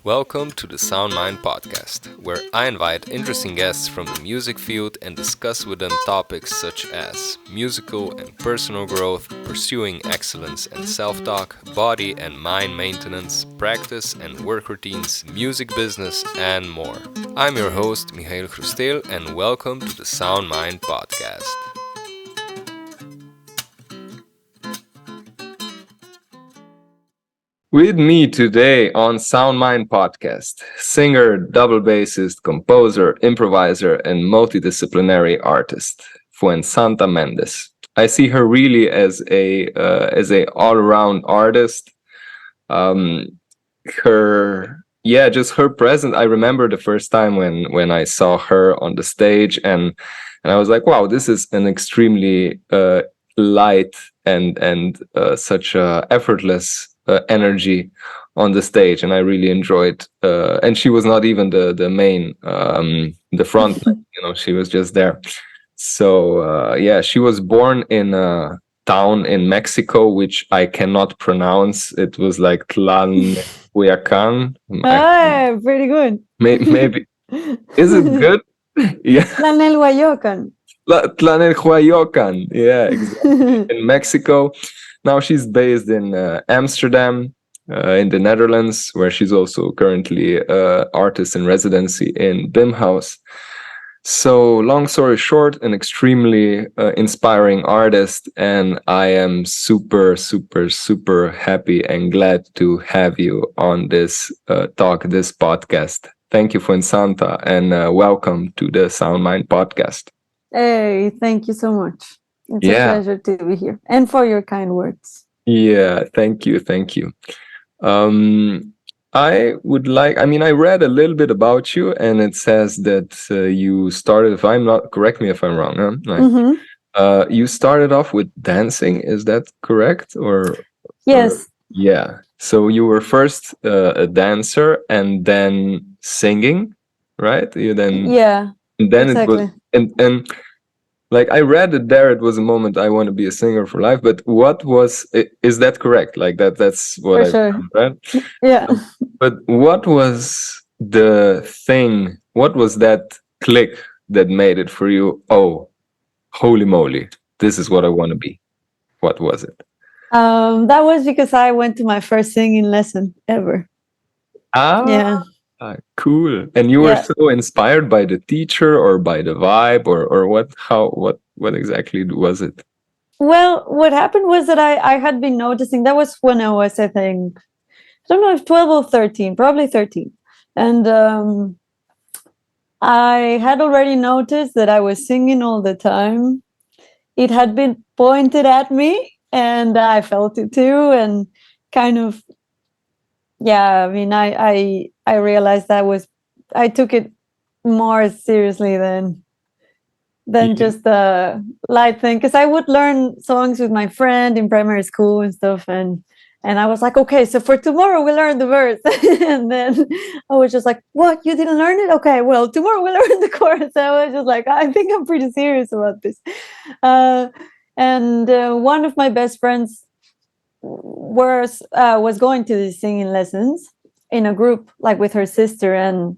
Welcome to the Sound Mind podcast, where I invite interesting guests from the music field and discuss with them topics such as musical and personal growth, pursuing excellence and self talk, body and mind maintenance, practice and work routines, music business, and more. I'm your host, Michael Krustel, and welcome to the Sound Mind podcast. With me today on Sound Mind podcast, singer, double bassist, composer, improviser, and multidisciplinary artist, Fuensanta Mendez. I see her really as a all-around artist. Um, just her presence. I remember the first time when I saw her on the stage, and I was like, wow, this is an extremely light and such a effortless energy on the stage, and I really enjoyed. And she was not even the main, the front. She was just there. So she was born in a town in Mexico, which I cannot pronounce. It was like Tlalhuacan. Ah, pretty good. Maybe is it good? Yeah, Tlalhuacan. Tlalhuacan. Yeah, exactly. In Mexico. Now she's based in Amsterdam, in the Netherlands, where she's also currently artist in residency in Bimhuis. So, long story short, an extremely inspiring artist, and I am super, super, super happy and glad to have you on this this podcast. Thank you, Fuensanta, and welcome to the Sound Mind podcast. Hey, thank you so much. It's a Yeah. pleasure to be here and for your kind words. Yeah, thank you, thank you. I read a little bit about you, and it says that you started, if I'm not, correct me if I'm wrong, huh? You started off with dancing, is that correct? Yes. Yeah. So you were first a dancer and then singing, right? Yeah, And then exactly. and like I read it there, it was a moment I want to be a singer for life. But is that correct? Like that's what For I sure. read. Yeah. But what was the thing? What was that click that made it for you? Oh, holy moly, this is what I want to be. What was it? That was because I went to my first singing lesson ever. Ah, Yeah. cool. And you were Yeah. so inspired by the teacher or by the vibe or what? What exactly was it? Well, what happened was that I had been noticing that was when I was, I think, I don't know if 12 or 13, probably 13. And I had already noticed that I was singing all the time. It had been pointed at me and I felt it too. And kind of, yeah, I mean, I realized I took it more seriously than just a light thing. Cause I would learn songs with my friend in primary school and stuff. And I was like, okay, so for tomorrow we learn the verse. And then I was just like, what? You didn't learn it? Okay, well, tomorrow we learn the chorus. I was just like, I think I'm pretty serious about this. Uh, and one of my best friends was going to the singing lessons in a group, like with her sister and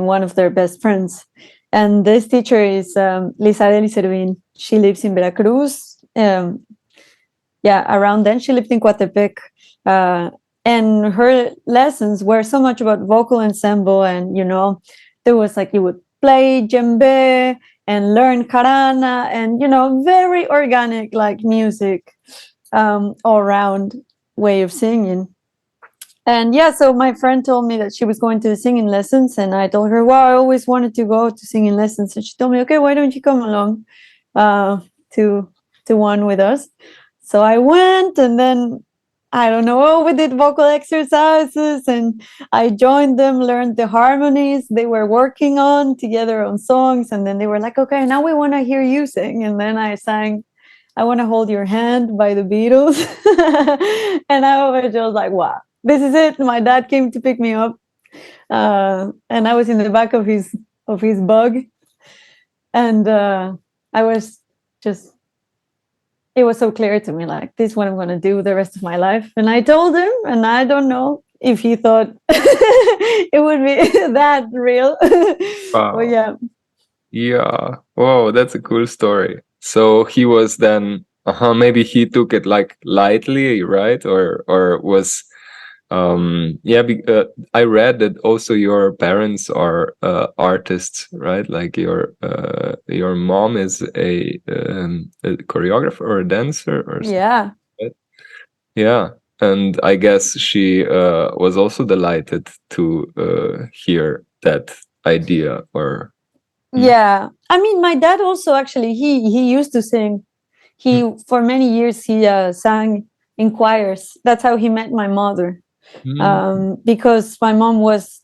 one of their best friends. And this teacher is Lizareli Servin. She lives in Veracruz. Around then she lived in Coatepec. And her lessons were so much about vocal ensemble, and there was like you would play djembe and learn karana, and very organic like music, all around way of singing. And yeah, so my friend told me that she was going to the singing lessons, and I told her, well, I always wanted to go to singing lessons, and she told me, okay, why don't you come along to one with us? So I went, and then I don't know, we did vocal exercises, and I joined them, learned the harmonies they were working on together on songs, and then they were like, okay, now we want to hear you sing. And then I sang I Want to Hold Your Hand by the Beatles. And I was just like, wow, this is it. My dad came to pick me up, and I was in the back of his bug, and I was just, it was so clear to me, like, this is what I'm going to do the rest of my life. And I told him, and I don't know, if he thought it would be that real. But Wow. yeah. Yeah. Whoa, that's a cool story. So he was then, maybe he took it like lightly, right? Or was, yeah. I read that also your parents are artists, right? Like your mom is a choreographer or a dancer or something. Yeah. Like that. Yeah. And I guess she was also delighted to hear that idea or. Hmm? Yeah. I mean, my dad also actually he used to sing. He for many years he sang in choirs. That's how he met my mother. Mm. Because my mom was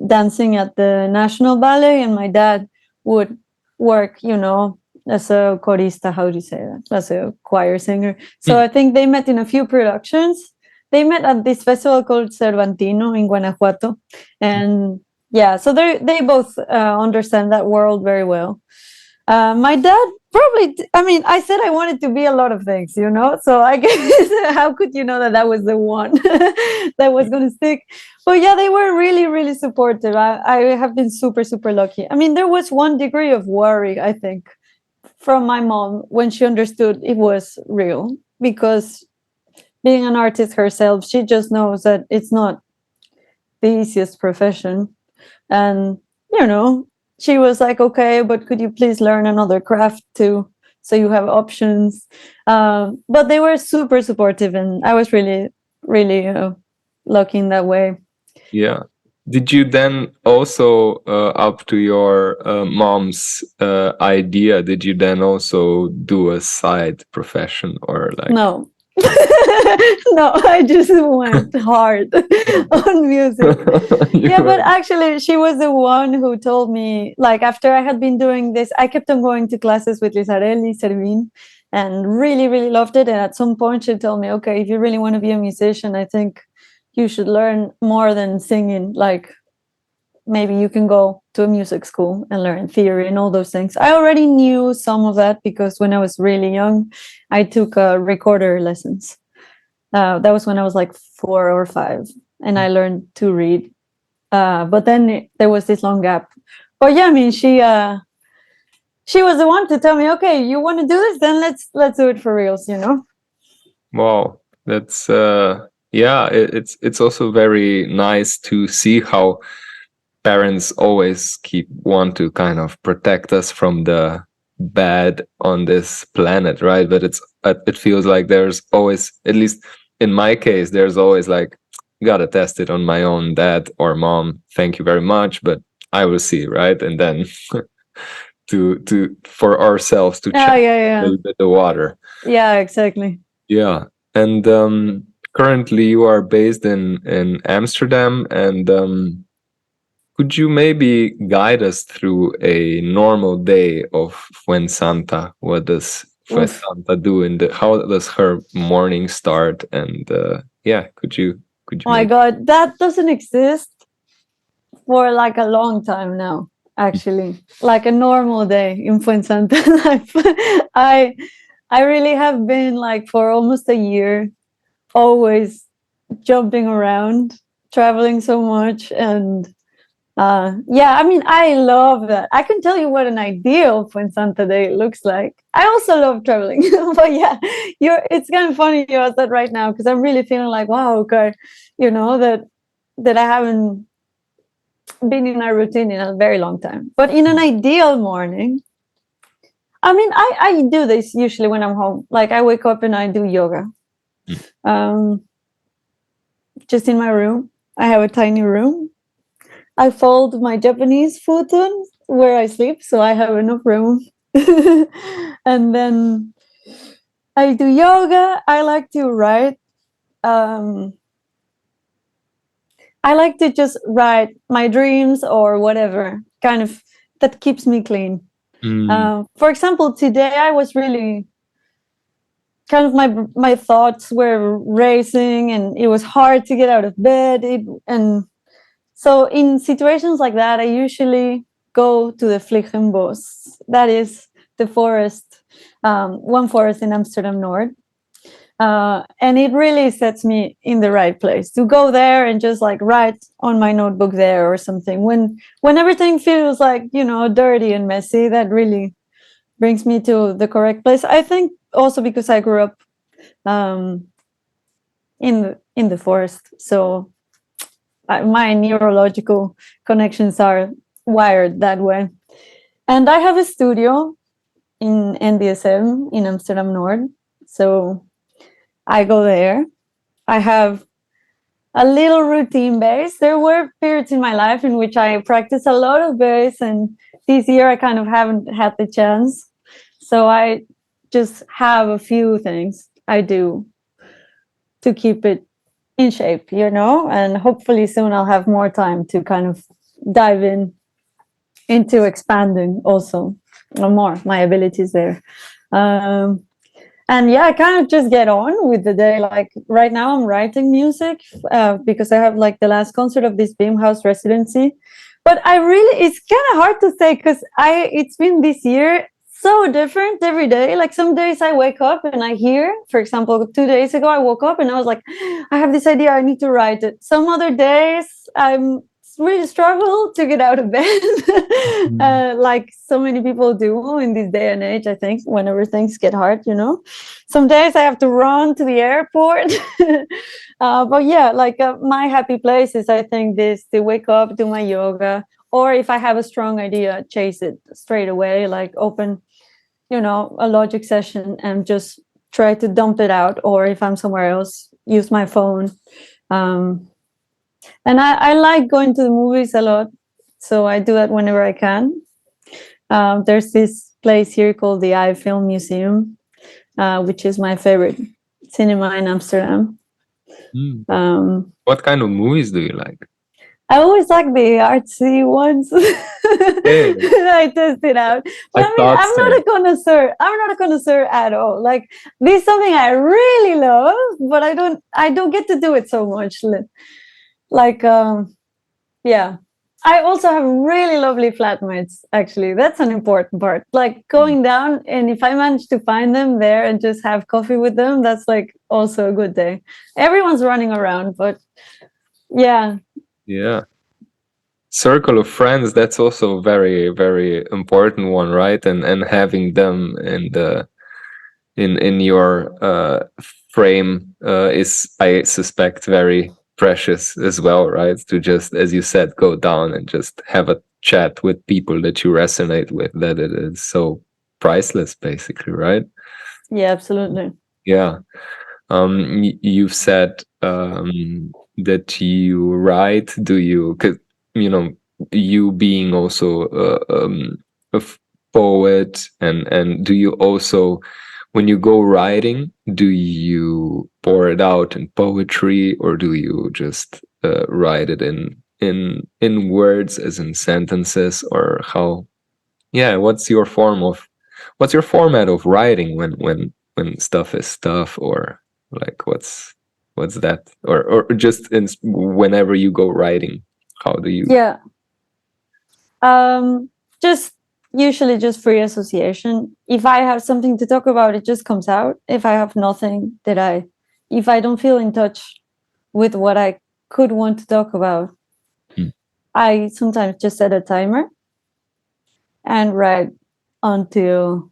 dancing at the National Ballet, and my dad would work, as a chorista. How do you say that? As a choir singer. So Mm. I think they met in a few productions. They met at this festival called Cervantino in Guanajuato, and yeah, so they both understand that world very well. My dad probably, I mean, I said I wanted to be a lot of things, so I guess how could you know that that was the one that was going to stick? But yeah, they were really, really supportive. I have been super, super lucky. I mean, there was one degree of worry, I think, from my mom when she understood it was real, because being an artist herself, she just knows that it's not the easiest profession. And she was like, okay, but could you please learn another craft too, so you have options? But they were super supportive, and I was really, really lucky in that way. Yeah. Did you then also, up to your mom's idea, did you then also do a side profession or like? No. No, I just went hard on music. You Yeah, but were. actually, she was the one who told me, like, after I had been doing this, I kept on going to classes with Lizarelli, Servin, and really, really loved it. And at some point, she told me, okay, if you really want to be a musician, I think you should learn more than singing. Like, maybe you can go to a music school and learn theory and all those things. I already knew some of that because when I was really young, I took recorder lessons. That was when I was like 4 or 5, and I learned to read. But then there was this long gap. But yeah, I mean, she was the one to tell me, okay, you want to do this, then let's do it for reals. Wow, that's yeah. It's also very nice to see how parents always want to kind of protect us from the bad on this planet, right? But it feels like there's always, at least in my case, there's always like, gotta test it on my own dad or mom. Thank you very much, but I will see, right? And then to for ourselves to Oh, check yeah, a yeah. little bit the water. Yeah, exactly. Yeah. And currently you are based in Amsterdam, and could you maybe guide us through a normal day of Fuensanta? What does Oof. Fuensanta do how does her morning start? And yeah, could you Oh my maybe. God, that doesn't exist for like a long time now, actually. Like a normal day in Fuensanta life. I I really have been like for almost a year always jumping around, traveling so much, and yeah, I mean, I love that. I can tell you what an ideal Fuensanta day looks like. I also love traveling, but yeah, it's kind of funny you ask that right now, because I'm really feeling like, wow, okay, that I haven't been in a routine in a very long time. But in an ideal morning, I mean, I do this usually when I'm home. Like I wake up and I do yoga. Um, just in my room. I have a tiny room. I fold my Japanese futon where I sleep, so I have enough room. And then I do yoga. I like to write. Um, I like to just write my dreams or whatever, kind of that keeps me clean. Mm, For example, today I was really kind of my thoughts were racing, and it was hard to get out of bed. And so in situations like that, I usually go to the Vliegenbos. That is the forest, one forest in Amsterdam North. And it really sets me in the right place to go there and just like write on my notebook there or something. When everything feels like, you know, dirty and messy, that really brings me to the correct place. I think also because I grew up in the forest, so my neurological connections are wired that way. And I have a studio in NDSM in Amsterdam North, so I go there. I have a little routine bass. There were periods in my life in which I practiced a lot of bass, and this year I kind of haven't had the chance. So I just have a few things I do to keep it in shape, you know, and hopefully soon I'll have more time to kind of dive into expanding also more my abilities there. And yeah, I kind of just get on with the day. Like right now I'm writing music because I have like the last concert of this Beam House residency. But I really, it's kind of hard to say because it's been this year so different every day. Like some days I wake up and I hear, for example, 2 days ago I woke up and I was like, I have this idea, I need to write it. Some other days I'm really struggle to get out of bed, like so many people do in this day and age. I think whenever things get hard, you know, some days I have to run to the airport. But yeah, like my happy place is, I think, this to wake up, do my yoga, or if I have a strong idea, chase it straight away, like open, you know, a logic session and just try to dump it out, or if I'm somewhere else, use my phone. And I like going to the movies a lot, so I do that whenever I can. There's this place here called the I Film Museum, which is my favorite cinema in Amsterdam. What kind of movies do you like? I always like the artsy ones. I test it out. But I mean, I'm not a connoisseur. I'm not a connoisseur at all. Like this is something I really love, but I don't get to do it so much. Like yeah, I also have really lovely flatmates, actually. That's an important part, like going down, and if I manage to find them there and just have coffee with them, that's like also a good day. Everyone's running around, but yeah. Circle of friends, that's also a very, very important one, right? And having them in your frame is, I suspect, very precious as well, right? To just, as you said, go down and just have a chat with people that you resonate with, that it is so priceless, basically, right? Yeah, absolutely. Yeah. You've said that you write. Do you, cause, you know, you being also a poet, and do you also, when you go writing, do you pour it out in poetry, or do you just write it in words, as in sentences, or how? Yeah, what's your format of writing when stuff is stuff, or like what's that, or just whenever you go writing, how do you? Yeah. Just usually just free association. If I have something to talk about, it just comes out. If I have nothing if I don't feel in touch with what I could want to talk about, I sometimes just set a timer and write until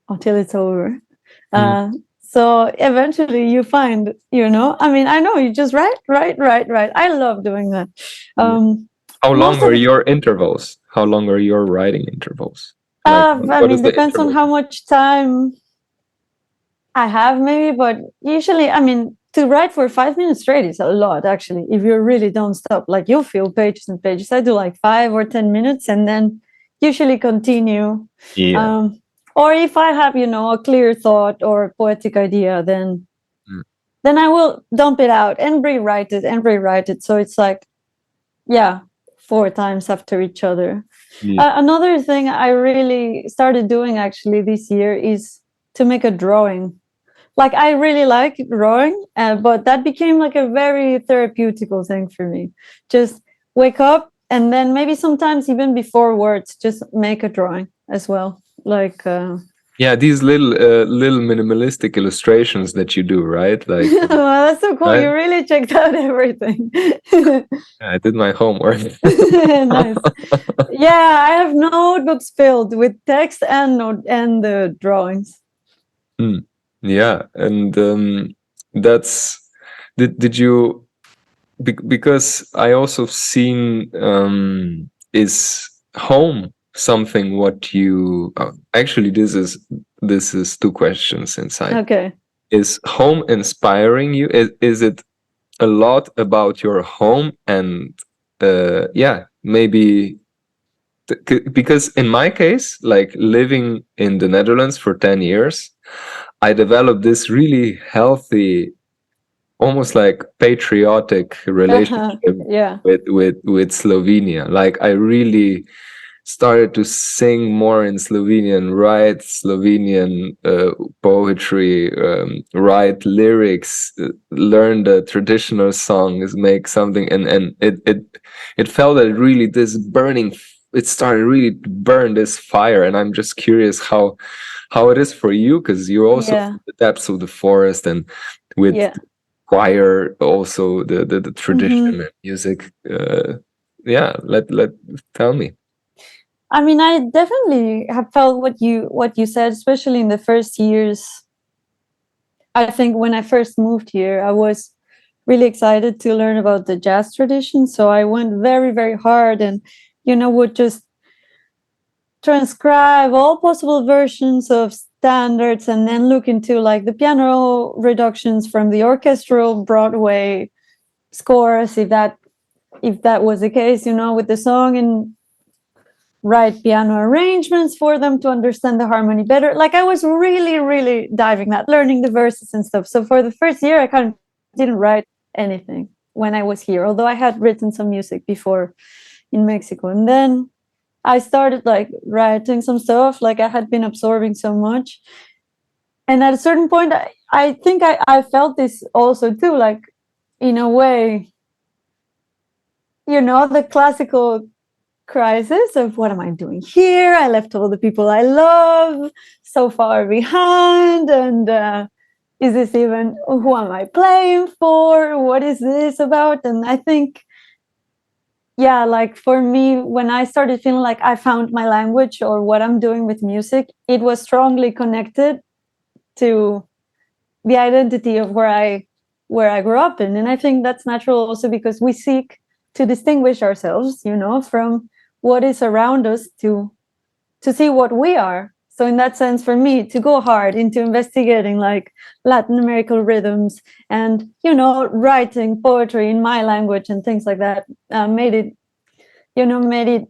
it's over. So eventually you find, you know, I mean, I know you just write. I love doing that. How long are your intervals? How long are your writing intervals? I mean, depends on how much time I have, maybe, but usually, I mean, to write for 5 minutes straight is a lot, actually. If you really don't stop, like you'll fill pages and pages. I do like 5 or 10 minutes and then usually continue. Yeah. Or if I have, you know, a clear thought or a poetic idea, then I will dump it out and rewrite it. So it's like, yeah, 4 times after each other. Another thing I really started doing actually this year is to make a drawing. Like I really like drawing, but that became like a very therapeutical thing for me. Just wake up and then maybe sometimes even before words, just make a drawing as well. Like Yeah, these little minimalistic illustrations that you do, right? Like, Well, that's so cool. right? You really checked out everything. I did my homework. Nice. Yeah, I have notebooks filled with text and the drawings. Yeah, and that's did you because I also seen is home something what you actually this is two questions inside. Okay. Is home inspiring you? Is it a lot about your home and yeah, maybe because in my case, like living in the Netherlands for 10 years, I developed this really healthy, almost like patriotic relationship Yeah. with Slovenia. Like I really started to sing more in Slovenian, write Slovenian poetry, write lyrics, learn the traditional songs, make something, and it felt that really this burning. It started really to burn this fire, and I'm just curious how it is for you because you're also Yeah. from the depths of the forest and with Yeah. choir, also the tradition Hmm. and music. Yeah, let tell me. I mean, I definitely have felt what you said, especially in the first years. I think when I first moved here, I was really excited to learn about the jazz tradition. So I went very, very hard and, would just transcribe all possible versions of standards and then look into like the piano reductions from the orchestral Broadway scores, if that was the case, with the song, and write piano arrangements for them to understand the harmony better. Like I was really, really diving that, learning the verses and stuff. So for the first year, I kind of didn't write anything when I was here, although I had written some music before in Mexico. And then I started like writing some stuff, like I had been absorbing so much. And at a certain point, I think I felt this also too, like in a way, the classical crisis of what am I doing here? I left all the people I love so far behind. And is this even, who am I playing for? What is this about? And I think, yeah, like for me, when I started feeling like I found my language or what I'm doing with music, it was strongly connected to the identity of where I grew up in. And I think that's natural also because we seek to distinguish ourselves, from what is around us to see what we are. So in that sense, for me, to go hard into investigating like Latin American rhythms and, writing poetry in my language and things like that, made it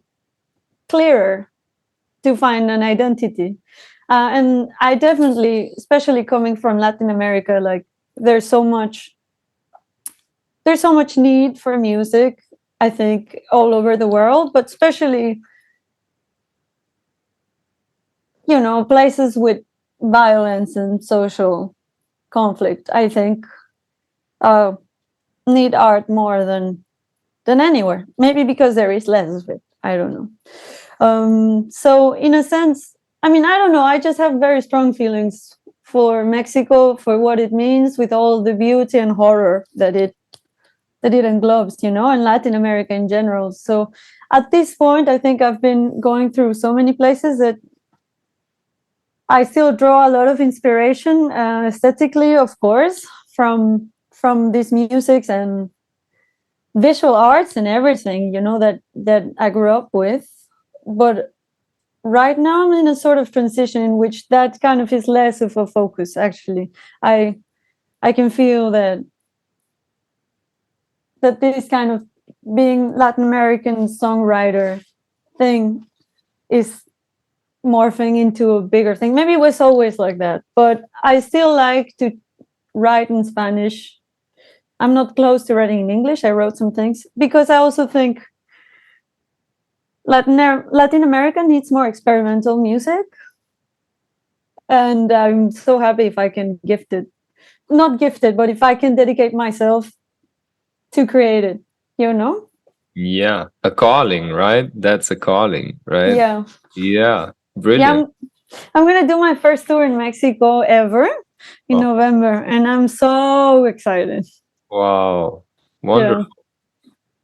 clearer to find an identity. And I definitely, especially coming from Latin America, like there's so much need for music, I think, all over the world, but especially, places with violence and social conflict, I think, uh, need art more than anywhere. Maybe because there is less of it. I don't know. So in a sense, I mean, I don't know. I just have very strong feelings for Mexico, for what it means, with all the beauty and horror that it englobes, and Latin America in general. So at this point, I think I've been going through so many places that I still draw a lot of inspiration, aesthetically, of course, from these musics and visual arts and everything, that I grew up with. But right now I'm in a sort of transition in which that kind of is less of a focus. Actually, I can feel that this kind of being Latin American songwriter thing is morphing into a bigger thing. Maybe it was always like that, but I still like to write in Spanish. I'm not close to writing in English. I wrote some things because I also think Latin America needs more experimental music. And I'm so happy if I can gift it. Not gifted, but if I can dedicate myself to create it, you know? Yeah, a calling, right? That's a calling, right? Yeah. Yeah, Yeah, brilliant. I'm gonna do my first tour in Mexico ever in Oh, November, and I'm so excited. wow, Yeah. wonderful.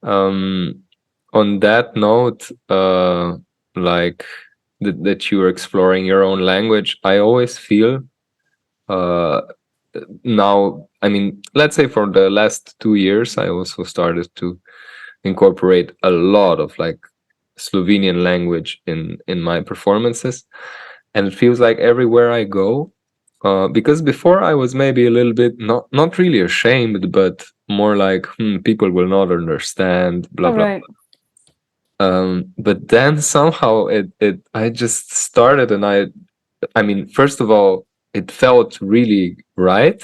Um, on that note, like that you are exploring your own language, I always feel uh, now, I mean, let's say for the last 2 years, I also started to incorporate a lot of like Slovenian language in my performances, and it feels like everywhere I go, because before I was maybe a little bit not really ashamed, but more like people will not understand, blah All blah. right. But then somehow it I just started, and I mean, first of all, it felt really right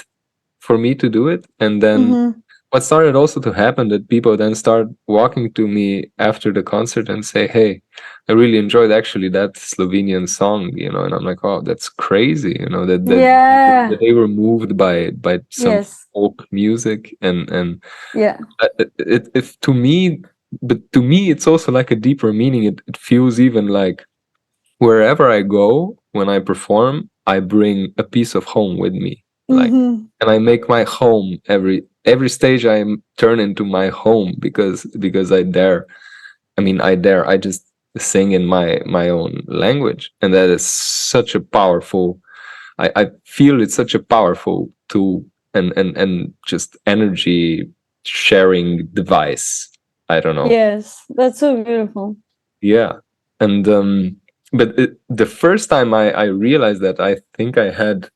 for me to do it, and then Mm-hmm. what started also to happen, that people then start walking to me after the concert and say, hey, I really enjoyed actually that Slovenian song, and I'm like, oh, that's crazy, that Yeah. they were moved by some Yes. folk music, and Yeah. if to me, but to me it's also like a deeper meaning. It feels even like wherever I go, when I perform, I bring a piece of home with me. Like, Mm-hmm. and I make my home every stage turn into my home, because I just sing in my own language. And that is such a powerful, I feel it's such a powerful tool, and just energy sharing device. I don't know. Yes. That's so beautiful. Yeah. And but the first time I realized that, I think I had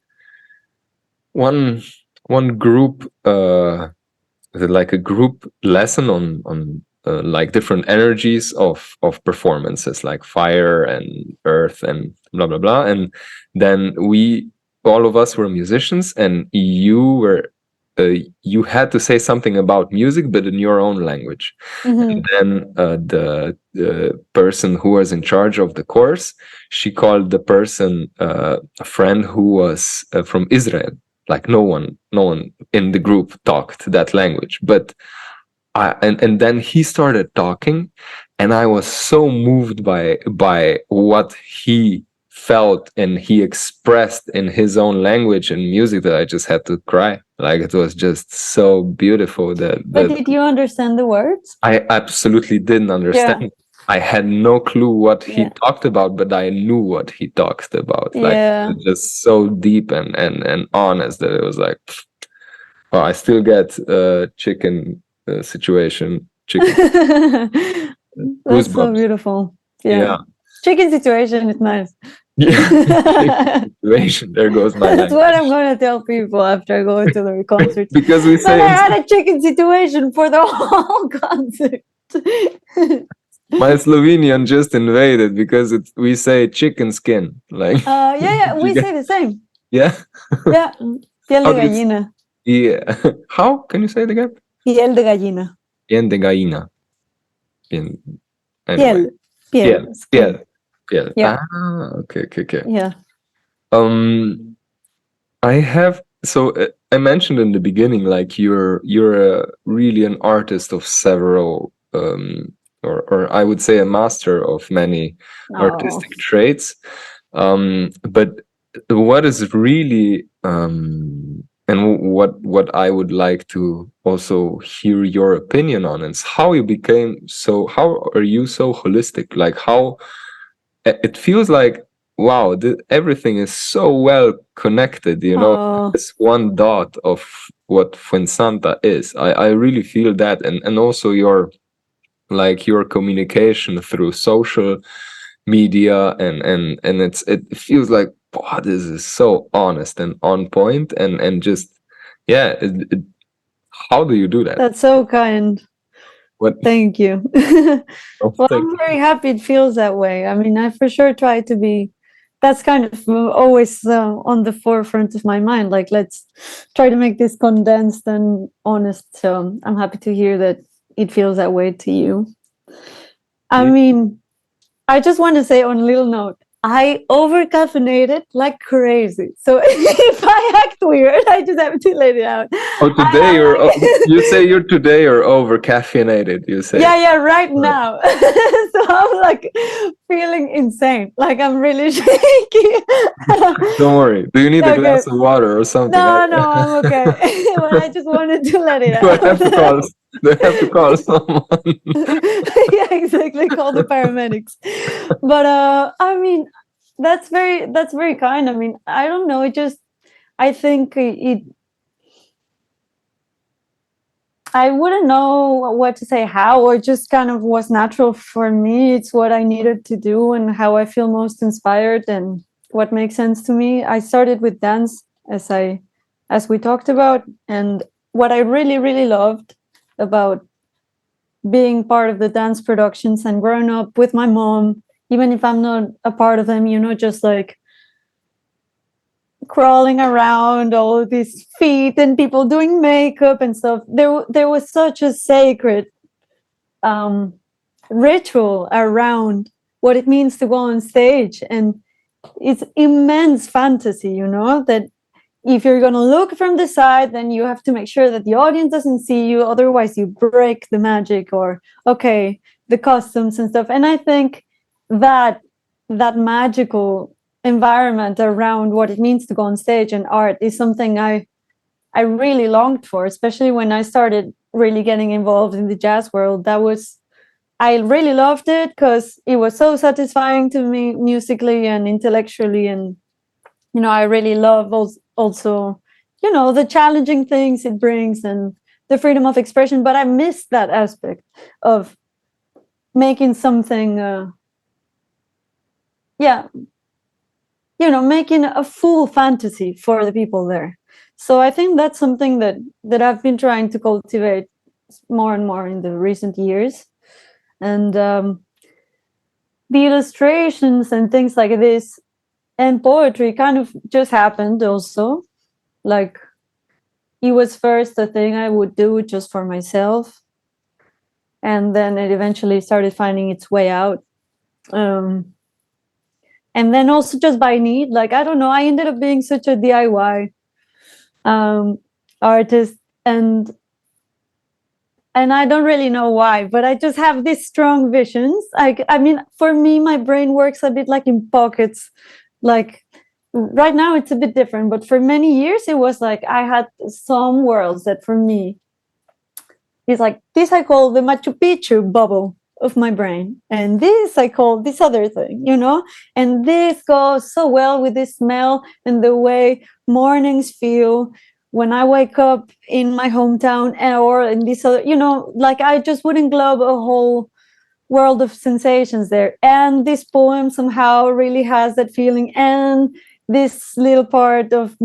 one one group, like a group lesson on like different energies of performances, like fire and earth and blah blah blah. And then all of us were musicians, and you had to say something about music, but in your own language. Mm-hmm. Then the person who was in charge of the course, she called the person, a friend who was from Israel. Like no one in the group talked that language, but and then he started talking, and I was so moved by what he felt and he expressed in his own language and music, that I just had to cry. Like, it was just so beautiful But that did you understand the words? I absolutely didn't Yeah. understand. I had no clue what he Yeah. talked about, but I knew what he talked about. Like, Yeah. just so deep and honest, that it was like, well, I still get chicken situation, chicken That's so goosebumps. beautiful. Yeah. Yeah, Chicken situation is nice. yeah, chicken situation. There goes my That's what I'm language. gonna tell people after I go to the concert. Because we But say I had a chicken situation for the whole concert. my Slovenian just invaded, because we say chicken skin. Like, Yeah, we say the same. yeah. Yeah, piel How de do you? gallina. Yeah. How can you say it again? Piel de gallina. Piel de gallina. Piel. Anyway. Piel. Piel. Piel. Skin. Piel. Piel. Yeah. Okay. Okay. Okay. Yeah. Um, I have. So I mentioned in the beginning, like, you're really an artist of several, or I would say a master of many Oh. artistic traits. But what is really, and what I would like to also hear your opinion on, is how you became so. How are you so holistic? Like, how it feels like, wow, everything is so well connected, Oh. this one dot of what Fuensanta is. I really feel that, and also your communication through social media, and it feels like, wow, this is so honest and on point, and just, yeah, how do you do that? That's so kind. What? Thank you. Oh, Well, thank I'm very happy it feels that way. I mean, I for sure try to be, that's kind of always on the forefront of my mind. Like, let's try to make this condensed and honest. So I'm happy to hear that it feels that way to you. I you. mean, I just want to say on a little note, I over caffeinated like crazy. So if I act weird, I just have to let it out. Oh, today I'm like, you say you're today or over caffeinated, you say. yeah, right now. So I'm like feeling insane. Like I'm really shaky. Don't worry. Do you need a Okay. glass of water or something? No, I'm okay. But I just wanted to let it Do I have out. to call? Do I have to call someone? Yeah, exactly. Call the paramedics. But I mean, that's very kind. I mean, I don't know. It just I think it I wouldn't know what to say how, or just kind of was natural for me. It's what I needed to do and how I feel most inspired and what makes sense to me. I started with dance as we talked about, and what I really, really loved about being part of the dance productions and growing up with my mom, even if I'm not a part of them, just like crawling around all of these feet and people doing makeup and stuff. There was such a sacred um, ritual around what it means to go on stage, and it's immense fantasy. That if you're going to look from the side, then you have to make sure that the audience doesn't see you, otherwise you break the magic, or okay, the costumes and stuff. And I think that that magical environment around what it means to go on stage and art is something I really longed for, especially when I started really getting involved in the jazz world. I really loved it because it was so satisfying to me musically and intellectually. And I really love also the challenging things it brings and the freedom of expression. But I miss that aspect of making something yeah making a full fantasy for the people there. So I think that's something that I've been trying to cultivate more and more in the recent years. And the illustrations and things like this and poetry kind of just happened also. Like, it was first a thing I would do just for myself, and then it eventually started finding its way out. And then also just by need, like, I don't know, I ended up being such a DIY artist, and I don't really know why, but I just have these strong visions. I mean, for me, my brain works a bit like in pockets. Like, right now it's a bit different, but for many years it was like I had some worlds that for me is like, this I call the Machu Picchu bubble of my brain, and this I call this other thing, and this goes so well with this smell and the way mornings feel when I wake up in my hometown, or in this other, like I just would englobe a whole world of sensations there. And this poem somehow really has that feeling, and this little part of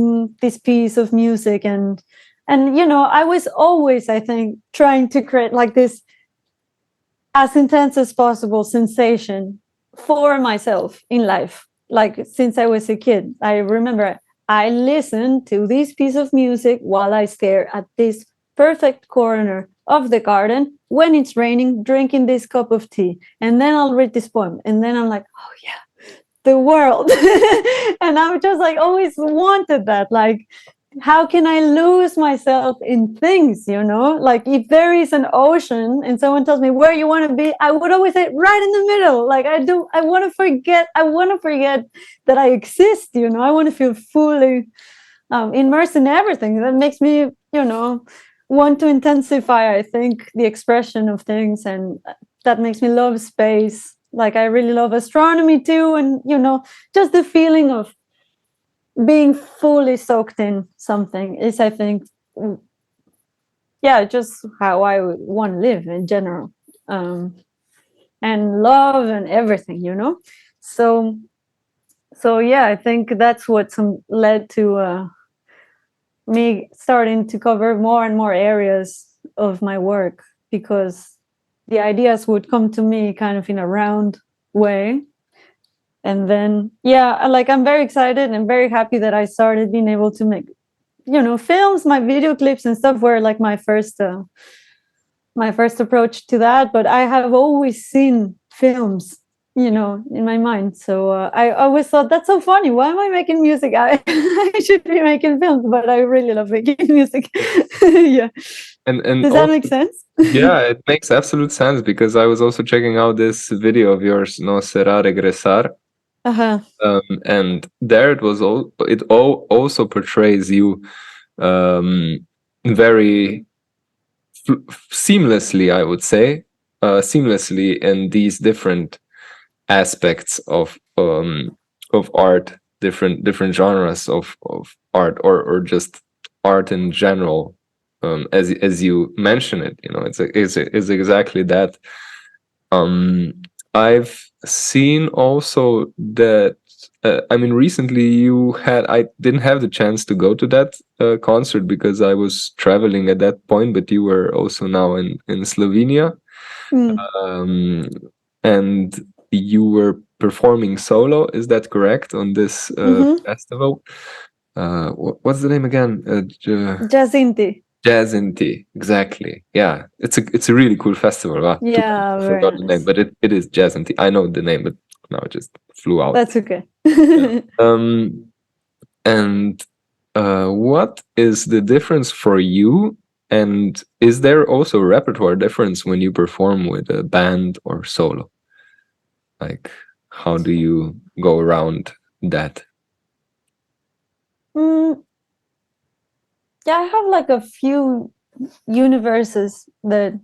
this piece of music. And I was always, I think, trying to create like this as intense as possible sensation for myself in life. Like, since I was a kid, I remember I listened to this piece of music while I stare at this perfect corner of the garden when it's raining, drinking this cup of tea. And then I'll read this poem. And then I'm like, oh yeah, the world. And I just like always wanted that. Like, how can I lose myself in things, Like, if there is an ocean and someone tells me where you want to be, I would always say right in the middle. Like, I want to forget that I exist, I want to feel fully immersed in everything. That makes me, want to intensify, I think, the expression of things. And that makes me love space. Like, I really love astronomy too. And, just the feeling of being fully soaked in something is, I think, just how I would want to live in general. And love and everything, so yeah, I think that's what led to me starting to cover more and more areas of my work, because the ideas would come to me kind of in a round way. And then, like, I'm very excited and very happy that I started being able to make, films. My video clips and stuff were like my first approach to that. But I have always seen films in my mind. So I always thought, that's so funny. Why am I making music? I should be making films, but I really love making music. Yeah. And Does that also, make sense? yeah, it makes absolute sense, because I was also checking out this video of yours, No Será Regresar. Uh-huh. And there also portrays you very seamlessly, I would say, seamlessly in these different aspects of art, different genres of art, or just art in general. As you mention it, it's exactly that. I've seen also that. I mean, recently I didn't have the chance to go to that concert because I was traveling at that point, but you were also now in Slovenia. Mm. Um, and you were performing solo, is that correct, on this festival? What's the name again? Jacinti. Jazz in Tea, exactly. Yeah, it's a really cool festival. Yeah, I very forgot the name, nice. but it is Jazz in Tea. I know the name, but now it just flew out. That's okay. Yeah. And what is the difference for you? And is there also a repertoire difference when you perform with a band or solo? Like, how do you go around that? Mm, yeah, I have like a few universes that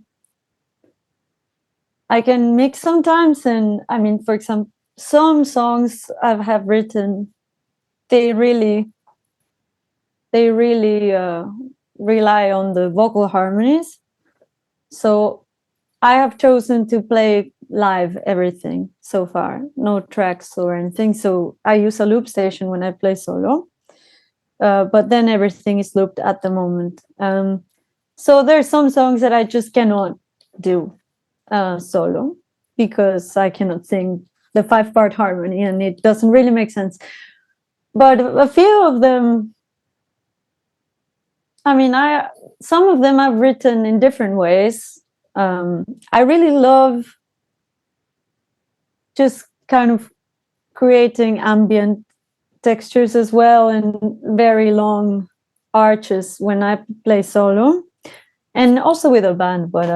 I can mix sometimes. And I mean, for example, some songs I have written, they really rely on the vocal harmonies. So I have chosen to play live everything so far, no tracks or anything. So I use a loop station when I play solo, but then everything is looped at the moment. So there's some songs that I just cannot do solo because I cannot sing the 5-part harmony and it doesn't really make sense. But a few of them, I mean, some of them I've written in different ways. I really love just kind of creating ambient textures as well and very long arches when I play solo, and also with a band. But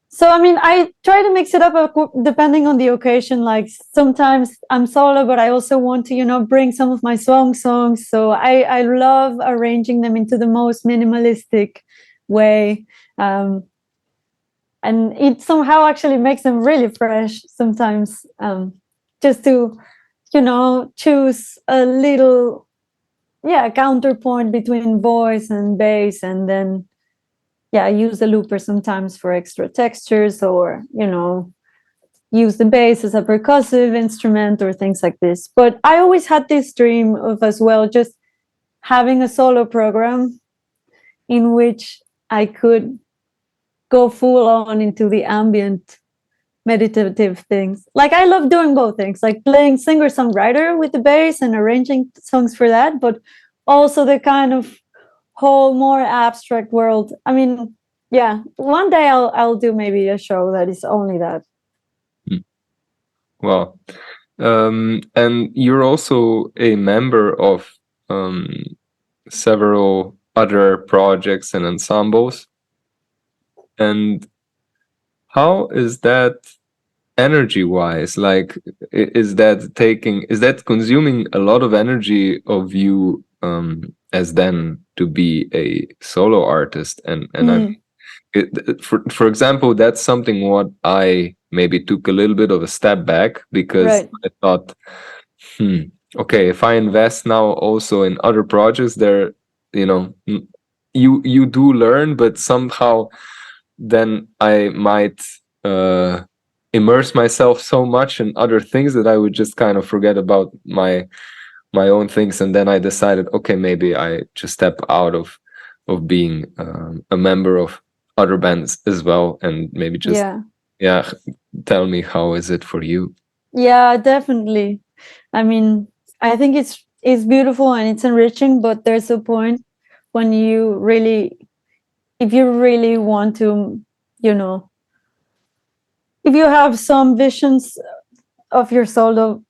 so I mean, I try to mix it up depending on the occasion. Like sometimes I'm solo, but I also want to bring some of my songs. So I love arranging them into the most minimalistic way. And it somehow actually makes them really fresh sometimes, just to choose a little counterpoint between voice and bass, and then use the looper sometimes for extra textures, or use the bass as a percussive instrument or things like this. But I always had this dream of as well just having a solo program in which I could go full on into the ambient meditative things. Like I love doing both things, like playing singer-songwriter with the bass and arranging songs for that, but also the kind of whole more abstract world. I mean, yeah, one day I'll do maybe a show that is only that. Wow. And you're also a member of several other projects and ensembles. And how is that energy wise? Like, is that consuming a lot of energy of you as then to be a solo artist? And for example, that's something what I maybe took a little bit of a step back, because Right. I thought, okay, if I invest now also in other projects, there, you do learn, but somehow then I might immerse myself so much in other things that I would just kind of forget about my own things. And then I decided, okay, maybe I just step out of being a member of other bands as well, and maybe just tell me, how is it for you? Yeah, definitely. I mean, I think it's beautiful and it's enriching, but there's a point when if you really want to, if you have some visions of your solo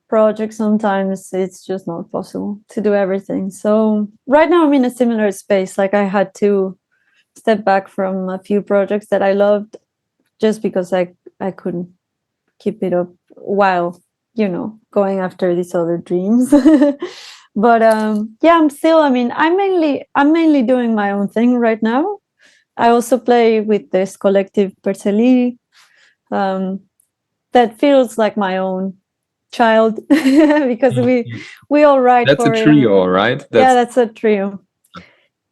project, sometimes it's just not possible to do everything. So right now I'm in a similar space. Like I had to step back from a few projects that I loved just because I couldn't keep it up while, you know, going after these other dreams. But yeah, I'm still, I mean, I'm mainly doing my own thing right now. I also play with this collective Perceli, that feels like my own child because we all write That's for a trio, right? yeah, that's a trio.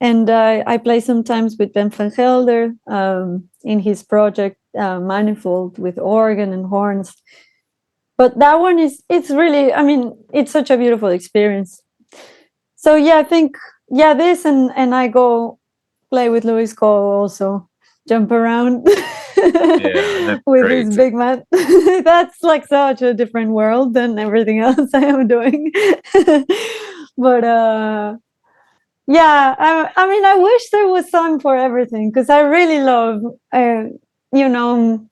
And I play sometimes with Ben van Gelder in his project Manifold with organ and horns. But that one it's really, I mean, it's such a beautiful experience. So yeah, I think, yeah, this and I go play with Louis Cole also, jump around That's with great. his big man. That's like such a different world than everything else I am doing. But yeah, I mean, I wish there was time for everything because I really love, you know,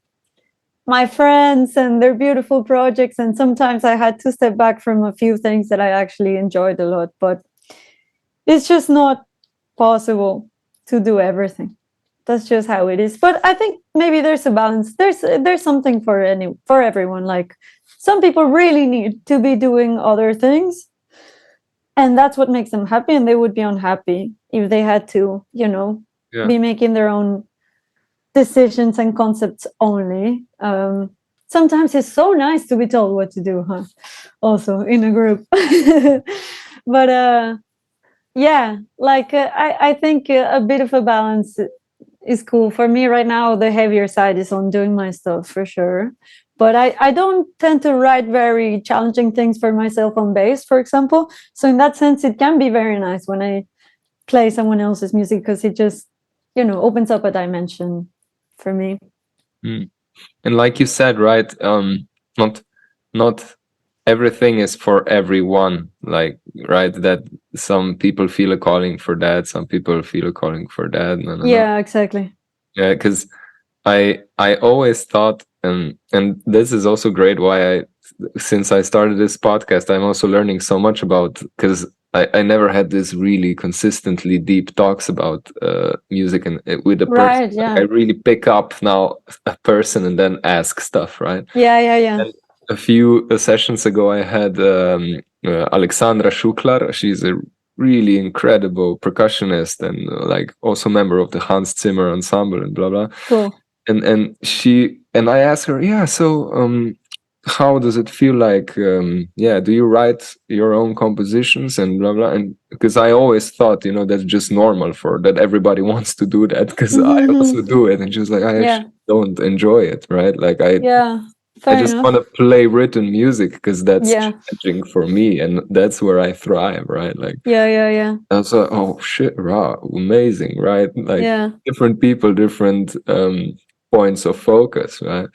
my friends and their beautiful projects. And sometimes I had to step back from a few things that I actually enjoyed a lot, but it's just not possible to do everything. That's just how it is. But I think maybe there's a balance. There's something for everyone. Like some people really need to be doing other things, and that's what makes them happy, and they would be unhappy if they had to, you know, be making their own decisions and concepts only. Sometimes it's so nice to be told what to do, huh? Also in a group. But yeah, like I think a bit of a balance is cool. For me right now, the heavier side is on doing my stuff for sure. But I don't tend to write very challenging things for myself on bass, for example. So in that sense, it can be very nice when I play someone else's music because it just, you know, opens up a dimension for me. And like you said, right, not everything is for everyone. Like, right, that some people feel a calling for that, some people feel a calling for that. Yeah, exactly. Yeah, because I always thought, and this is also great why since I started this podcast, I'm also learning so much about, because I never had this really consistently deep talks about music and with a person. Right, yeah. Like, I really pick up now a person and then ask stuff, right? Yeah. And a few sessions ago, I had Alexandra Shuklar. She's a really incredible percussionist and like also member of the Hans Zimmer ensemble and blah blah. Cool. And I asked her, yeah, so how does it feel like, yeah, do you write your own compositions and blah blah? And because I always thought, you know, that's just normal for that, everybody wants to do that, because I also do it. And she was like, I actually don't enjoy it, right? Like I just want to play written music because that's challenging for me, and that's where I thrive, right? Like yeah. I was like, oh shit, wow, amazing, right? Like different people, different points of focus, right?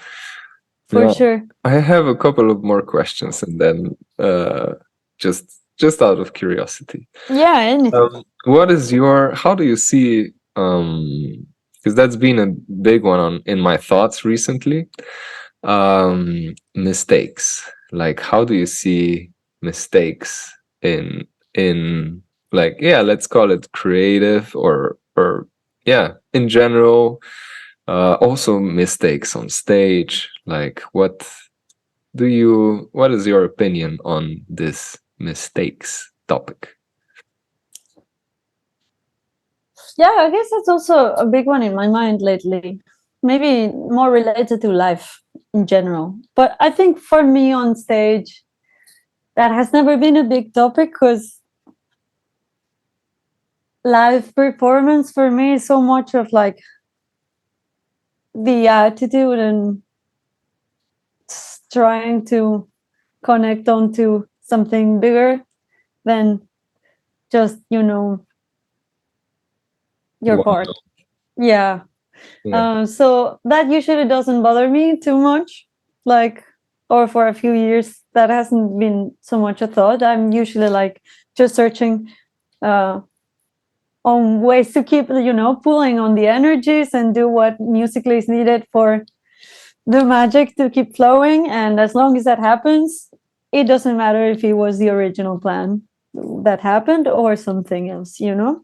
For sure. I have a couple of more questions, and then just out of curiosity, anything. what is your? How do you see? Because that's been a big one in my thoughts recently. Mistakes. Like, how do you see mistakes in like, yeah, let's call it creative or yeah, in general. Also mistakes on stage. Like, what is your opinion on this mistakes topic? Yeah, I guess that's also a big one in my mind lately. Maybe more related to life in general. But I think for me on stage, that has never been a big topic because live performance for me is so much of like the attitude and trying to connect onto something bigger than just, you know, your part. Yeah. So that usually doesn't bother me too much, like, or for a few years that hasn't been so much a thought. I'm usually like just searching on ways to keep, you know, pulling on the energies and do what musically is needed for the magic to keep flowing, and as long as that happens, it doesn't matter if it was the original plan that happened or something else, you know.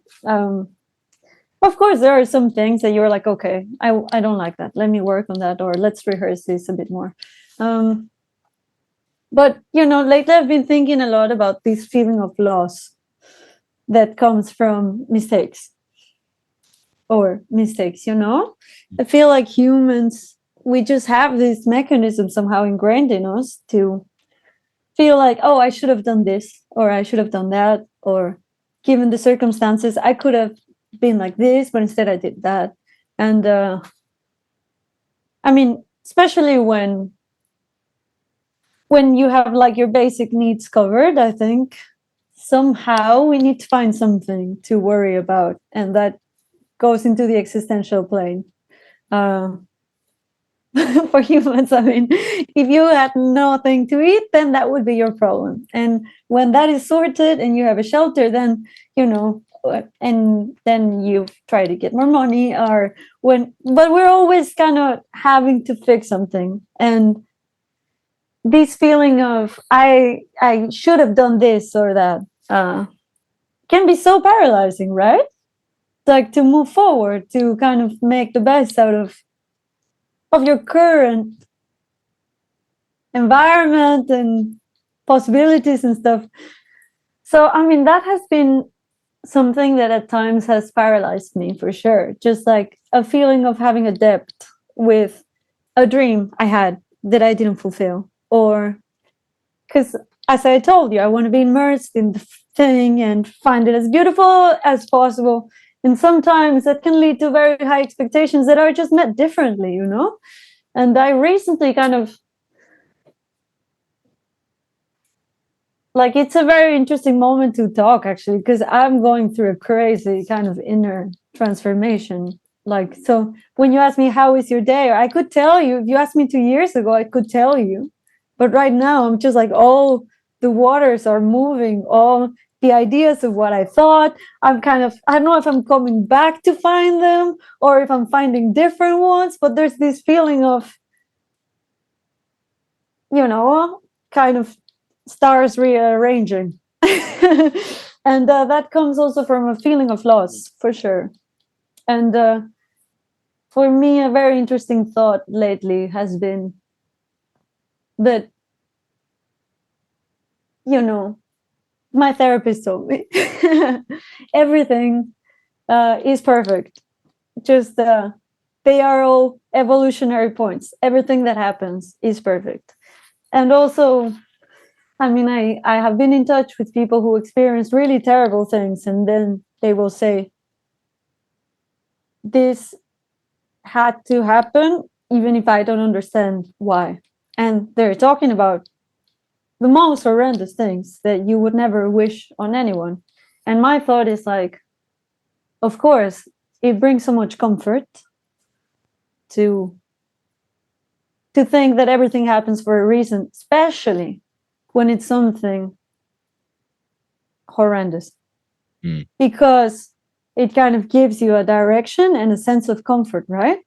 Of course there are some things that you're like, okay, I don't like that, let me work on that, or let's rehearse this a bit more. But you know, lately I've been thinking a lot about this feeling of loss that comes from mistakes, you know. I feel like humans, we just have this mechanism somehow ingrained in us to feel like, oh, I should have done this, or I should have done that, or given the circumstances I could have been like this, but instead I did that. And I mean, especially when you have like your basic needs covered, I think somehow we need to find something to worry about, and that goes into the existential plane. For humans, I mean, if you had nothing to eat, then that would be your problem. And when that is sorted and you have a shelter, then, you know, and then you try to get more money, or but we're always kind of having to fix something. And this feeling of I should have done this or that can be so paralyzing, right? Like, to move forward, to kind of make the best out of your current environment and possibilities and stuff. So I mean, that has been something that at times has paralyzed me, for sure. Just like a feeling of having a debt with a dream I had that I didn't fulfill, or because, as I told you, I want to be immersed in the thing and find it as beautiful as possible. And sometimes that can lead to very high expectations that are just met differently, you know. And I recently kind of, like, it's a very interesting moment to talk, actually, because I'm going through a crazy kind of inner transformation. Like, so when you ask me how is your day, I could tell you. If you asked me 2 years ago, I could tell you. But right now I'm just like, all the waters are moving, all the ideas of what I thought, I'm kind of, I don't know if I'm coming back to find them or if I'm finding different ones, but there's this feeling of, you know, kind of stars rearranging. And that comes also from a feeling of loss, for sure. And for me, a very interesting thought lately has been that, you know, my therapist told me everything is perfect. Just they are all evolutionary points. Everything that happens is perfect. And also, I mean, I have been in touch with people who experience really terrible things, and then they will say, this had to happen, even if I don't understand why. And they're talking about the most horrendous things that you would never wish on anyone. And my thought is like, of course, it brings so much comfort to think that everything happens for a reason, especially when it's something horrendous. Because it kind of gives you a direction and a sense of comfort, right?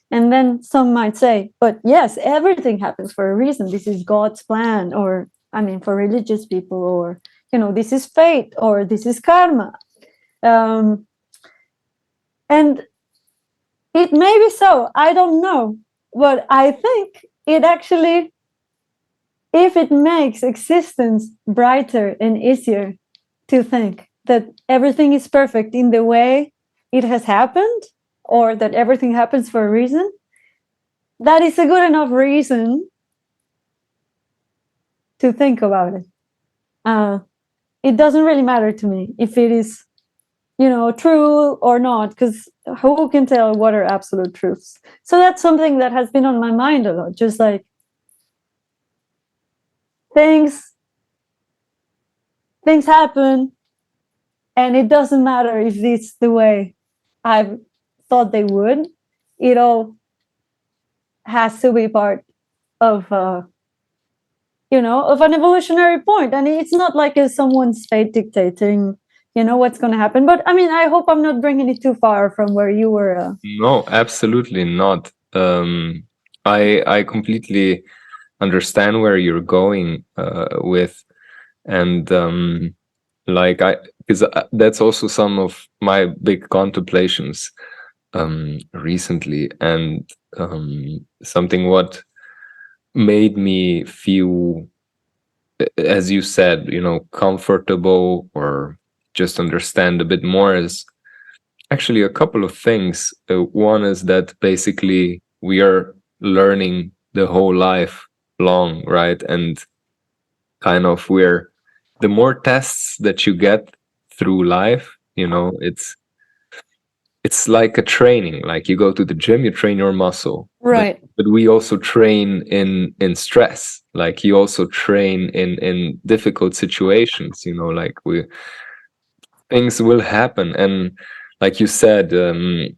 And then some might say, but yes, everything happens for a reason. This is God's plan, or I mean, for religious people, or, you know, this is fate, or this is karma. And it may be so, I don't know. But I think it actually, if it makes existence brighter and easier to think that everything is perfect in the way it has happened, or that everything happens for a reason, that is a good enough reason to think about it. It doesn't really matter to me if it is, you know, true or not, because who can tell what are absolute truths? So that's something that has been on my mind a lot, just like things happen, and it doesn't matter if it's the way I thought they would. It all has to be part of you know, of an evolutionary point. And it's not like it's someone's fate dictating, you know, what's going to happen. But I mean, I hope I'm not bringing it too far from where you were. No, absolutely not. I completely understand where you're going with, and like because that's also some of my big contemplations recently, and something what made me feel, as you said, comfortable or just understand a bit more is actually a couple of things. One is that basically we are learning the whole life long, right? And kind of we're the more tests that you get through life, it's like a training. Like you go to the gym, you train your muscle, Right. but we also train in stress. Like you also train in difficult situations. Like things will happen, and like you said,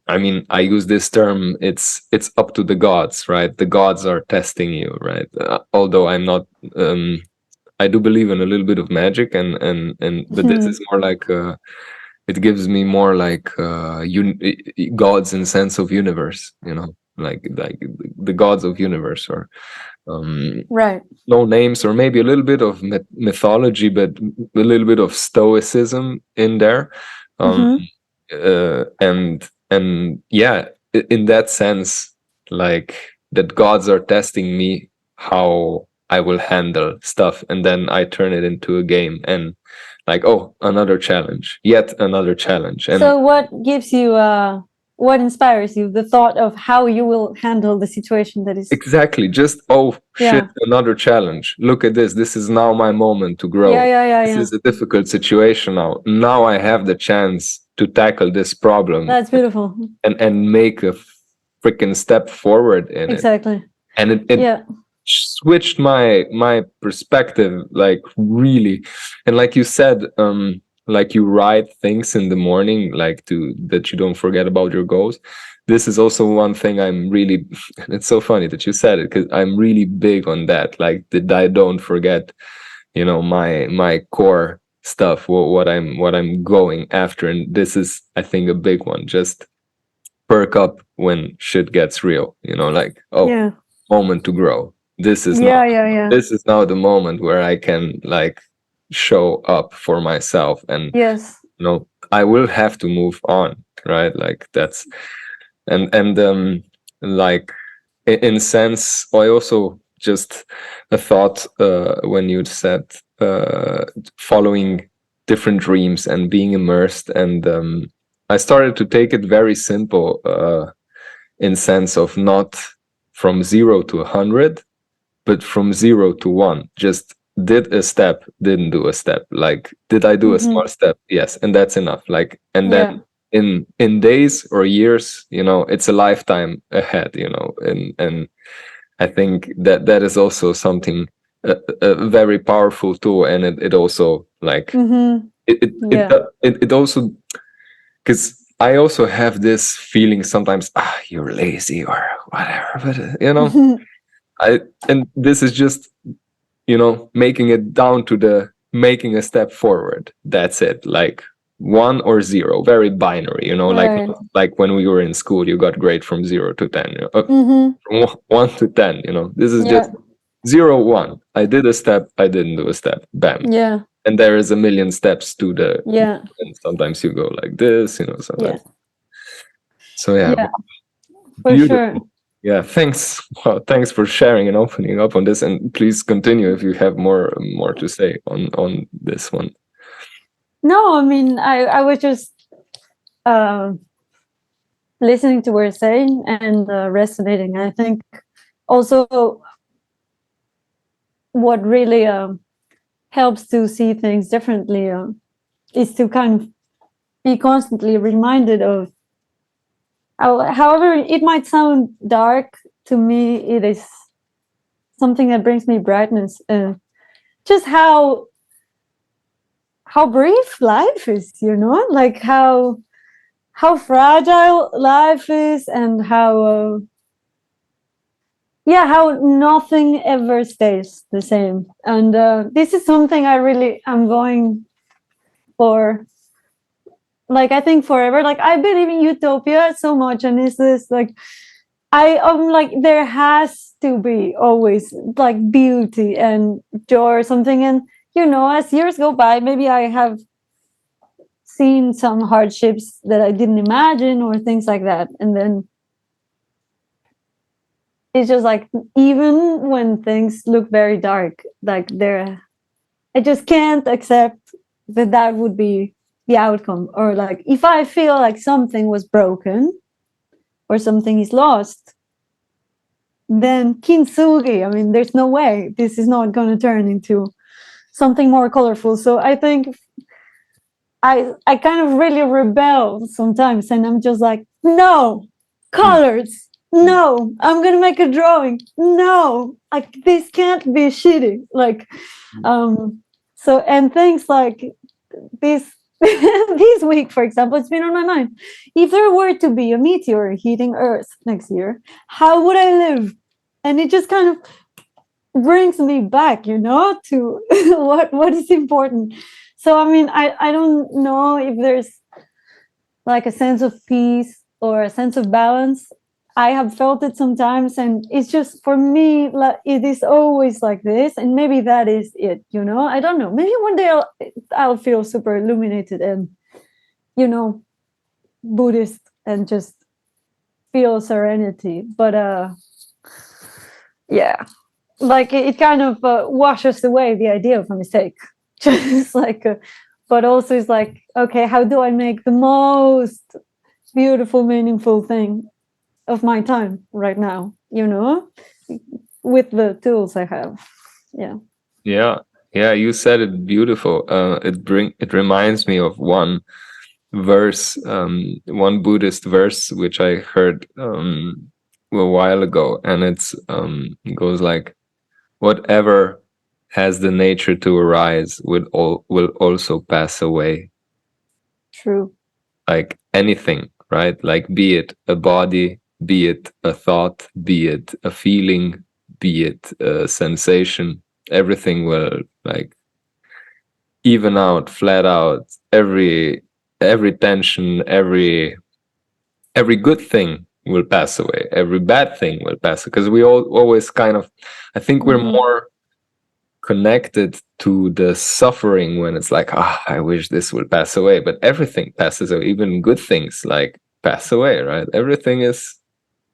I mean, I use this term. It's up to the gods, right? The gods are testing you, right? Although I'm not. I do believe in a little bit of magic, and but this is more like it gives me more like gods in sense of universe, like the gods of universe, or Right. no names, or maybe a little bit of mythology, but a little bit of stoicism in there, um, and yeah, in that sense, like that gods are testing me how I will handle stuff, and then I turn it into a game, and like, oh, another challenge, yet another challenge. And So what gives you what inspires you, the thought of how you will handle the situation that is exactly, just, oh shit, yeah another challenge, look at this is now my moment to grow. This yeah. is a difficult situation. Now I have the chance to tackle this problem, That's beautiful. and make a freaking step forward in it. Exactly. And it Yeah. switched my perspective, like, really. And like you said, like you write things in the morning, like to that you don't forget about your goals. This is also one thing I'm really it's so funny that you said it, because I'm really big on that, like that I don't forget, my core stuff, what I'm going after. And this is, I think, a big one. Just perk up when shit gets real, like, oh, Yeah. moment to grow. This is now Yeah. this is now the moment where I can, like, show up for myself, and Yes. I will have to move on, right? Like that's and like, in sense, I also just a thought when you said following different dreams and being immersed, and I started to take it very simple, in sense of not from 0 to 100, but from 0 to 1. Just did a step, didn't do a step. Like, did I do a small step? Yes, and that's enough. Like, and then Yeah. in days or years, it's a lifetime ahead. And I think that is also something, a very powerful tool, and it also, like, it it it, Yeah. it, it also, because I also have this feeling sometimes, you're lazy or whatever, but I and this is just, making it down to the making a step forward. That's it. Like 1 or 0, very binary, like, Right. like when we were in school, you got grade from 0 to 10, from 1 to 10, this is Yeah. just 0, 1. I did a step, I didn't do a step, bam. Yeah. And there is a million steps to the, Yeah. and sometimes you go like this, Yeah. sometimes. So yeah, Yeah. For sure. beautiful. Yeah, thanks. Well, thanks for sharing and opening up on this. And please continue if you have more to say on this one. No, I mean, I was just uh, listening to what you're saying and resonating. I think also what really helps to see things differently is to kind of be constantly reminded of, however it might sound dark, to me it is something that brings me brightness. Just how brief life is, like how fragile life is, and how how nothing ever stays the same. And this is something I really am going for, like, I think forever. Like, I believe in utopia so much, and it's this, like, I'm like, there has to be always like beauty and joy or something. And as years go by, maybe I have seen some hardships that I didn't imagine or things like that. And then it's just like, even when things look very dark, like I just can't accept that would be the outcome. Or like, if I feel like something was broken or something is lost, then kintsugi, I mean, there's no way this is not going to turn into something more colorful. So I think I kind of really rebel sometimes, and I'm just like, no, colors, no, I'm gonna make a drawing, no, like this can't be shitty, like, so, and things like this this week, for example, it's been on my mind. If there were to be a meteor hitting Earth next year, how would I live? And it just kind of brings me back, to what is important. So, I mean, I don't know if there's like a sense of peace or a sense of balance. I have felt it sometimes, and it's just, for me, like, it is always like this, and maybe that is it. I don't know. Maybe one day I'll feel super illuminated and Buddhist and just feel serenity. But yeah, like it kind of washes away the idea of a mistake. Just like, but also it's like, okay, how do I make the most beautiful, meaningful thing of my time right now? With the tools I have. Yeah. Yeah, you said it beautiful. It reminds me of one verse, one Buddhist verse which I heard a while ago, and it goes like, whatever has the nature to arise will also pass away. True. Like anything, right? Like, be it a body, be it a thought, be it a feeling, be it a sensation, everything will like even out, flat out. Every tension, every good thing will pass away. Every bad thing will pass, because we always kind of, I think we're more connected to the suffering when it's like, I wish this would pass away. But everything passes away. Even good things like pass away, right? Everything is,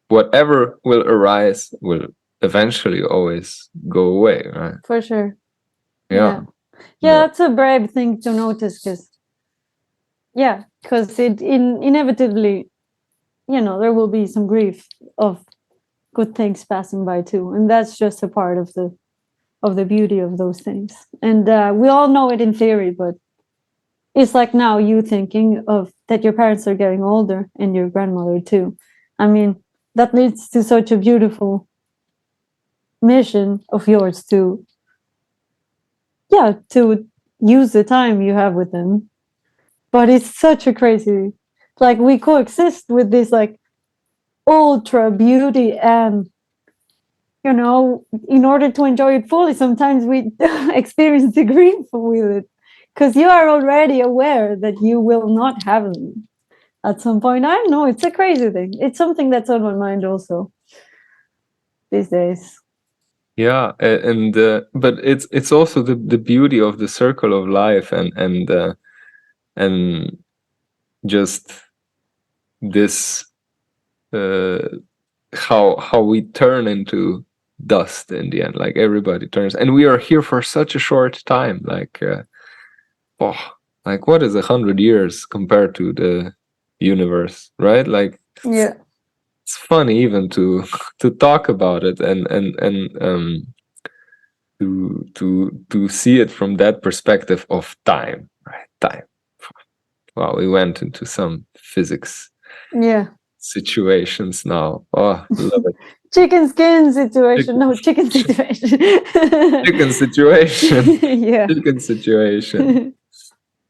whatever will arise will eventually always go away, right? For sure. Yeah. That's a brave thing to notice, because it inevitably, there will be some grief of good things passing by too, and that's just a part of the beauty of those things. And we all know it in theory, but it's like, now you thinking of that your parents are getting older, and your grandmother too. I mean, that leads to such a beautiful mission of yours to use the time you have with them. But it's such a crazy, like, we coexist with this like ultra beauty, and in order to enjoy it fully, sometimes we experience the grief with it, because you are already aware that you will not have them at some point. I don't know, it's a crazy thing. It's something that's on my mind also these days. Yeah, and but it's also the beauty of the circle of life, and just this how we turn into dust in the end. Like, everybody turns, and we are here for such a short time. Like, like, what is 100 years compared to the universe, right? Like, Yeah. it's funny even to to talk about it, and to see it from that perspective of time, right? Time. Wow, we went into some physics situations now. Oh, love it. Chicken skin situation. No, chicken situation. Chicken situation. Yeah. Chicken situation.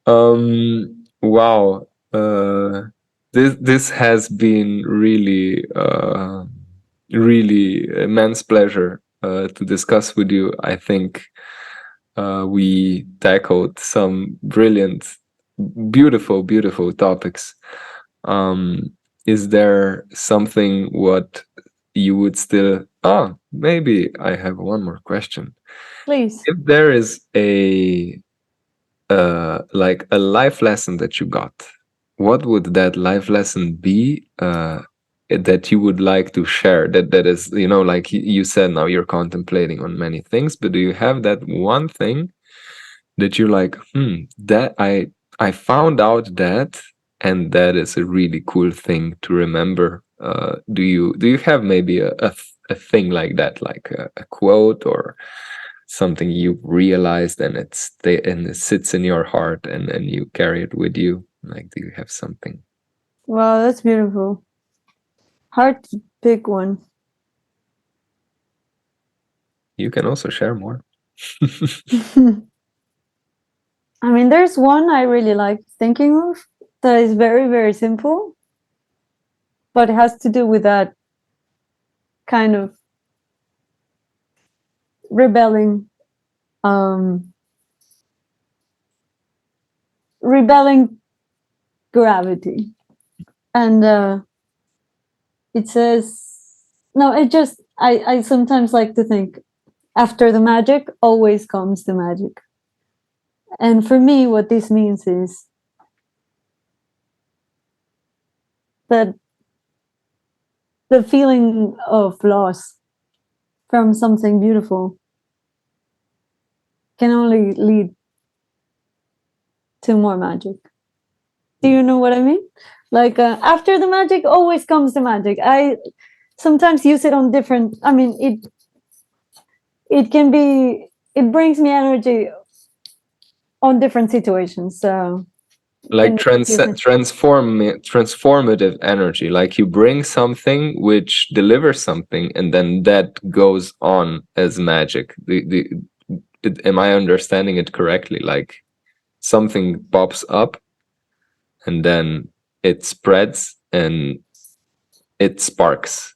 Wow. This has been really immense pleasure to discuss with you. I think we tackled some brilliant, beautiful topics. Is there something what you would still, maybe I have one more question. Please. If there is a like a life lesson that you got, what would that life lesson be, that you would like to share? That is, like you said, now you're contemplating on many things, but do you have that one thing that you're like, that I found out that, and that is a really cool thing to remember? Do you have maybe a thing like that, like a quote or something you realized and it sits in your heart and you carry it with you? Like, do you have something? Wow, that's beautiful. Hard to pick one. You can also share more. I mean, there's one I really like thinking of that is very, very simple, but it has to do with that kind of rebelling gravity. And it says, no, I sometimes like to think, after the magic always comes the magic. And for me, what this means is that the feeling of loss from something beautiful can only lead to more magic. Do you know what I mean? Like, after the magic always comes the magic. I sometimes use it on different, I mean, it can be, it brings me energy on different situations. So like transformative energy, like you bring something which delivers something, and then that goes on as magic. Am I understanding it correctly? Like something pops up and then it spreads and it sparks.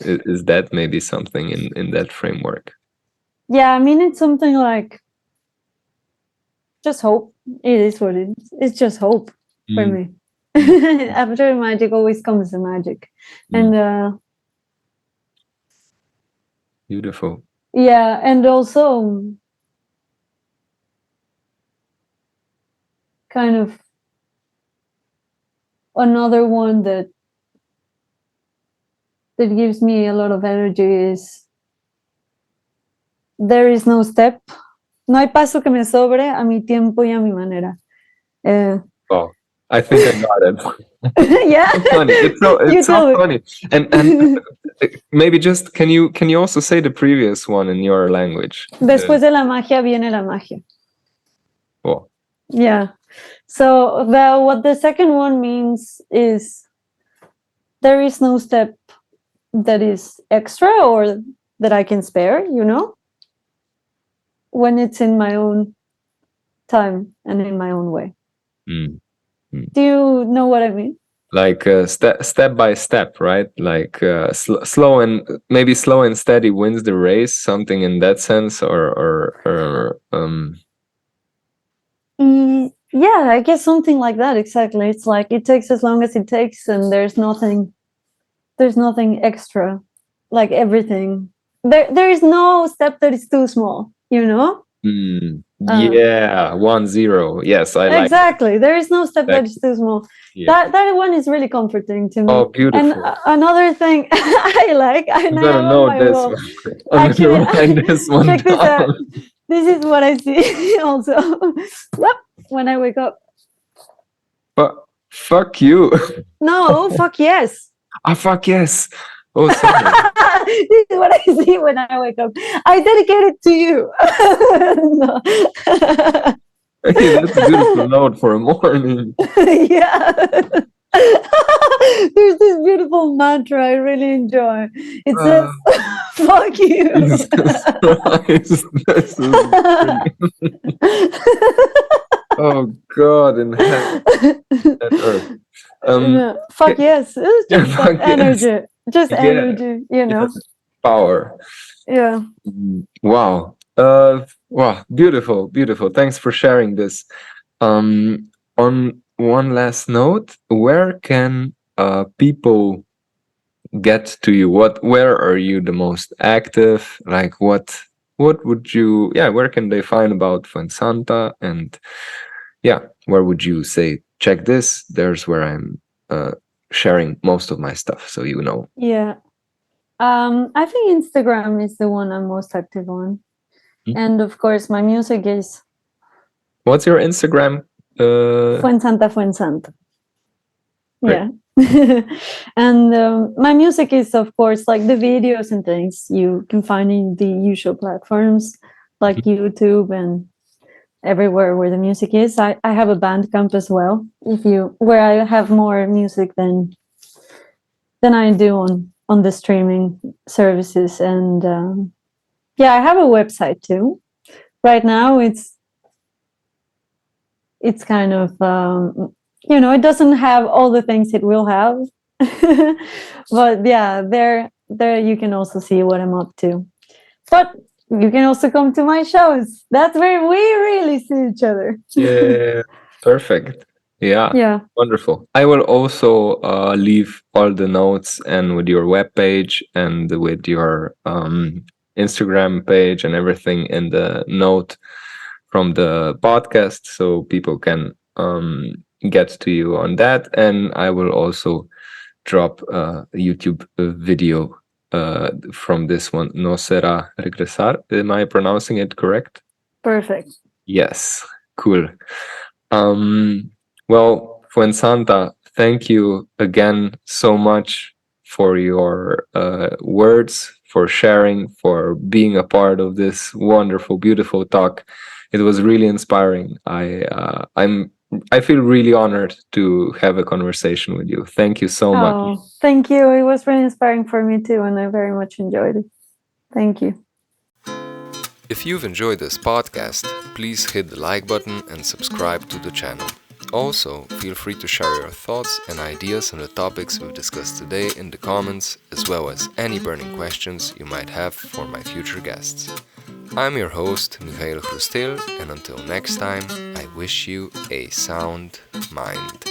Is that maybe something in that framework? Yeah, I mean, it's something like just hope. It is what it is. It's just hope for me. After magic always comes the magic. And beautiful. yeah, and also kind of another one that gives me a lot of energy is, there is no step, no hay paso que me sobre a mi tiempo y a mi manera. Oh, I think I got it. Yeah, It's so funny. It's so funny. And maybe just can you also say the previous one in your language? Después de la magia viene la magia. Oh. Yeah. So what the second one means is, there is no step that is extra or that I can spare, when it's in my own time and in my own way. Do you know what I mean? Like step by step, right? Like slow and steady wins the race, something in that sense, or yeah, I guess something like that. Exactly. It's like it takes as long as it takes, and there's nothing extra. Like everything, there is no step that is too small. Yeah, 1-0. Yes, I like exactly. There is no step that is too small. Yeah. That one is really comforting to me. Oh, beautiful. And another thing I like, I'm gonna know this one. I'm actually, gonna write this one check this out. down. This is what I see also. Yep, when I wake up. But fuck you. No, fuck yes. Fuck yes. Oh, sorry. This is what I see when I wake up. I dedicate it to you. No. Hey, that's a beautiful note for a morning. Yeah. There's this beautiful mantra I really enjoy. It says, fuck you. Jesus Christ. This is oh God in heaven and earth. No, fuck yes. It's just energy. Yes. Just energy, Yes. Power. Yeah. Wow. Wow. Beautiful. Thanks for sharing this. On one last note, where can people get to you? Where are you the most active? Like what would you, yeah, where can they find about Fuensanta? And yeah, where would you say, check this? There's where I'm sharing most of my stuff, so you know. Yeah. I think Instagram is the one I'm most active on. And of course, my music is What's your Instagram? Fuensanta. Great. Yeah. And my music is, of course, like the videos and things you can find in the usual platforms like YouTube and everywhere where the music is. I have a Bandcamp as well, where I have more music than I do on the streaming services. And yeah, I have a website too. Right now, it's kind of it doesn't have all the things it will have, but yeah, there you can also see what I'm up to. But you can also come to my shows. That's where we really see each other. Yeah, perfect. Yeah, Yeah, wonderful. I will also leave all the notes and with your webpage and with your Instagram page and everything in the note from the podcast, so people can get to you on that. And I will also drop a YouTube video from this one. No será regresar. Am I pronouncing it correct? perfect. Yes, cool. Well, Fuensanta, thank you again so much for your words, for sharing, for being a part of this wonderful, beautiful talk. It was really inspiring. I feel really honored to have a conversation with you. Thank you so much. Oh, thank you. It was really inspiring for me too, and I very much enjoyed it. Thank you. If you've enjoyed this podcast, please hit the like button and subscribe to the channel. Also, feel free to share your thoughts and ideas on the topics we've discussed today in the comments, as well as any burning questions you might have for my future guests. I'm your host, Michael Hrustil, and until next time, I wish you a sound mind.